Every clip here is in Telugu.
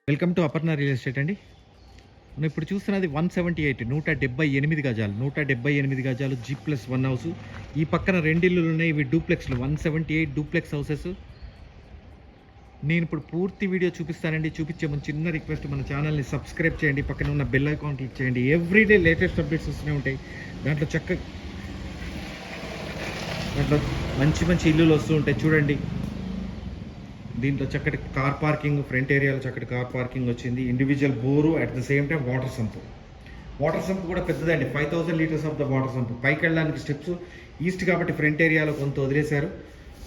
Welcome to Aparna real estate అండి. మనం ఇప్పుడు చూస్తున్నది 178 178 గజాలు 178 గజాలు G+1 హౌస్. ఈ పక్కన రెండు ఇల్లులు ఉన్నాయి, ఇవి డూప్లెక్స్లు 178 డూప్లెక్స్ హౌసెస్. నేను ఇప్పుడు పూర్తి వీడియో చూపిస్తానండి. చూపించే ముందు చిన్న రిక్వెస్ట్, మన ఛానల్ని సబ్స్క్రైబ్ చేయండి, పక్కన ఉన్న బెల్ ఐకాన్ క్లిక్ చేయండి. ఎవ్రీడే లేటెస్ట్ అప్డేట్స్ వస్తూనే ఉంటాయి. దాంట్లో మంచి మంచి ఇల్లులు వస్తూ ఉంటాయి చూడండి. దీంట్లో చక్కటి కార్ పార్కింగ్, ఫ్రంట్ ఏరియాలో చక్కటి కార్ పార్కింగ్ వచ్చింది. Individual bore, at the same time water sump కూడా పెద్దదండి. 5000 litres of the water sump. పైకి వెళ్ళడానికి స్టెప్స్, ఈస్ట్ కాబట్టి ఫ్రంట్ ఏరియాలో కొంత వదిలేశారు.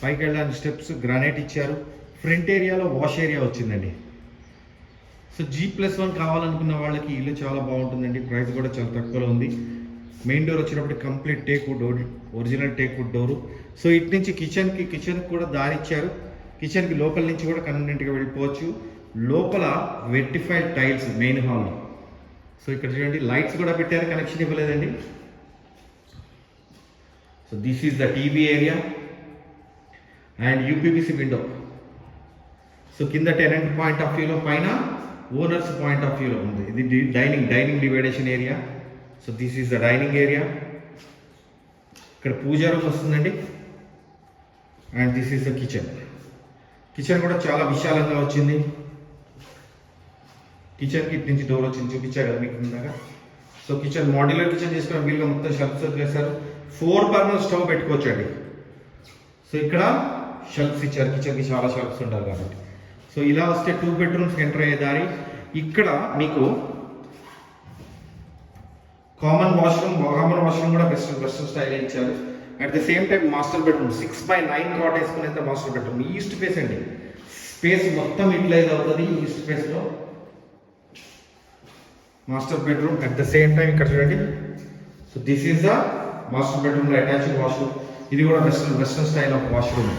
పైకి వెళ్ళడానికి స్టెప్స్, గ్రానైట్ ఇచ్చారు. ఫ్రంట్ ఏరియాలో వాష్ ఏరియా వచ్చిందండి. సో G+1 కావాలనుకున్న వాళ్ళకి ఇల్లు చాలా బాగుంటుందండి. ప్రైస్ కూడా చాలా తక్కువలో ఉంది. మెయిన్ డోర్ వచ్చినప్పుడు complete teak wood door, original teak wood door. So ఇటు నుంచి కిచెన్కి కూడా దారి ఇచ్చారు. కిచెన్కి లోపల నుంచి కూడా కన్వీనియంట్గా వెళ్ళిపోవచ్చు. లోపల వెట్టిఫైడ్ టైల్స్ మెయిన్ హాల్లో. సో ఇక్కడ చూడండి, లైట్స్ కూడా పెట్టారు, కనెక్షన్ ఇవ్వలేదండి. So this is the TV area and UPVC window. So కింద టెనెంట్ పాయింట్ ఆఫ్ వ్యూలో, పైన ఓనర్స్ పాయింట్ ఆఫ్ వ్యూలో ఉంది. ఇది dining డివైడేషన్ area. So this is the dining area. ఇక్కడ పూజా రూమ్ వస్తుందండి. And this is the kitchen కూడా చాలా విశాలంగా వచ్చింది. కిచెన్కి ఇటు నుంచి డోర్ వచ్చింది, చూపించారు కదా మీకు ఇందాక. సో కిచెన్ మాడ్యులర్ కిచెన్ చేసుకున్న వీలుగా మొత్తం షెల్ఫ్స్ వదిలేశారు. 4 బర్నర్ స్టవ్ పెట్టుకోవచ్చు అండి. సో ఇక్కడ షెల్ఫ్స్ ఇచ్చారు, కిచెన్కి చాలా షెల్ఫ్స్ ఉంటారు కాబట్టి. సో ఇలా వస్తే 2 బెడ్రూమ్స్కి ఎంటర్ అయ్యే దారి. ఇక్కడ మీకు కామన్ వాష్రూమ్ కూడా వెస్టర్న్ స్టైల్ ఇచ్చారు. At the same time master bedroom 6x9 cot వేసుకునేంత మాస్టర్ బెడ్రూమ్. ఈస్ట్ ఫేస్ అండి, స్పేస్ మొత్తం యూటిలైజ్ అవుతుంది ఈస్ట్ ఫేస్లో. Master bedroom at the same time ఇక్కడ చూడండి. So this is the master బెడ్రూమ్లో అటాచ్డ్ వాష్రూమ్. ఇది కూడా western style of washroom.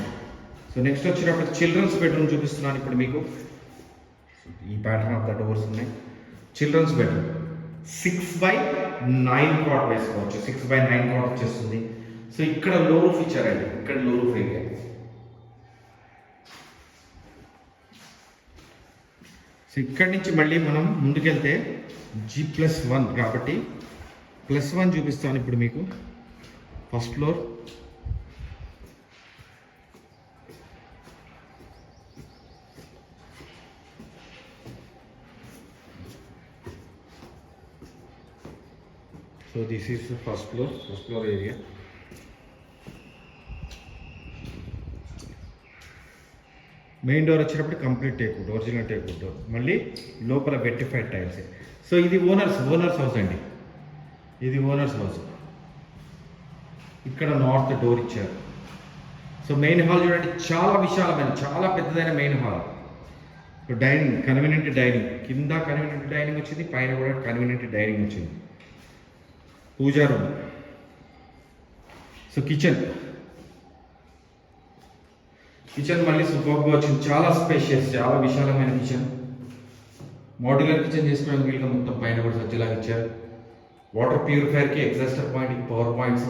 So next వచ్చినప్పుడు చిల్డ్రన్స్ బెడ్రూమ్ చూపిస్తున్నాను ఇప్పుడు మీకు. ఈ ప్యాటర్న్ ఆఫ్ ద డోర్స్ ఉన్నాయి. చిల్డ్రన్స్ బెడ్రూమ్ 6x9 కాట్ వేసుకోవచ్చు. 6x9 కాట్ వచ్చేస్తుంది. సో ఇక్కడ లో రూఫ్ ఇచ్చారండి, ఇక్కడ లో రూఫ్ ఏరియా. సో ఇక్కడి నుంచి మళ్ళీ మనం ముందుకెళ్తే G+1 కాబట్టి +1 చూపిస్తాను ఇప్పుడు మీకు. First floor, so this is first floor area. Main door వచ్చేటప్పుడు complete teakwood, original teakwood door. మళ్ళీ లోపల వెట్టిఫైడ్ టైల్స్. సో ఇది ఓనర్స్ హౌస్ అండి. ఇది ఓనర్స్ హౌస్. ఇక్కడ నార్త్ డోర్ ఇచ్చారు. సో మెయిన్ హాల్ చూడండి, చాలా విశాలమైన, చాలా పెద్దదైన main hall. Dining, convenient dining. కింద కన్వీనియంట్ డైనింగ్ వచ్చింది, పైన కూడా కన్వీనియంట్ డైనింగ్ వచ్చింది. పూజా రూమ్. సో కిచెన్ మళ్ళీ సూపర్గా వచ్చింది. చాలా స్పేషియస్, చాలా విశాలమైన కిచెన్. మాడ్యులర్ కిచెన్ చేసుకోవడానికి వీలుగా మొత్తం పైన కూడా సజ్జలాగా ఇచ్చారు. వాటర్ ప్యూరిఫైయర్కి, ఎగ్జాస్టర్ పాయింట్కి పవర్ పాయింట్స్.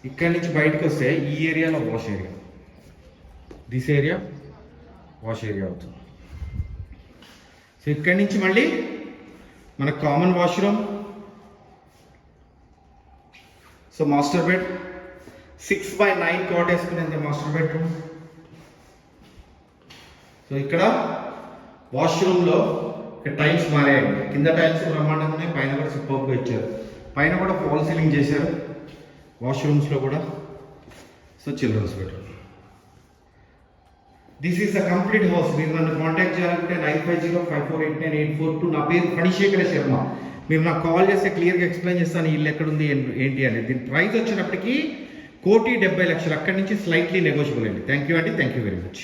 ఇక్కడి నుంచి బయటకు వస్తే ఈ ఏరియాలో wash area. This area wash area అవుతుంది. సో ఇక్కడి నుంచి మళ్ళీ మన common washroom. So master bed 6x9 cot వేసుకునేంత మాస్టర్ బెడ్రూమ్. సో ఇక్కడ వాష్రూమ్లో టైల్స్ మారాయండి. కింద టైల్స్ బ్రహ్మాండంగా ఉన్నాయి, పైన కూడా సూపర్గా ఇచ్చారు. పైన కూడా ఫాల్ సీలింగ్ చేశారు వాష్రూమ్స్లో కూడా. So childrens bedroom. This is the complete house. మీరు నన్ను కాంటాక్ట్ చేయాలనుకుంటే 9505489842. నా పేరు ఫణిశేఖర శర్మ. మీరు నాకు కాల్ చేస్తే క్లియర్గా ఎక్స్ప్లెయిన్ చేస్తాను ఇల్లు ఎక్కడుంది ఏంటి అనేది. దీని ప్రైస్ వచ్చినప్పటికీ 1,70,00,000. అక్కడి నుంచి స్లైట్లీ నెగోషియబుల్ అండి. థ్యాంక్ యూ అండి, థ్యాంక్ యూ వెరీ మచ్.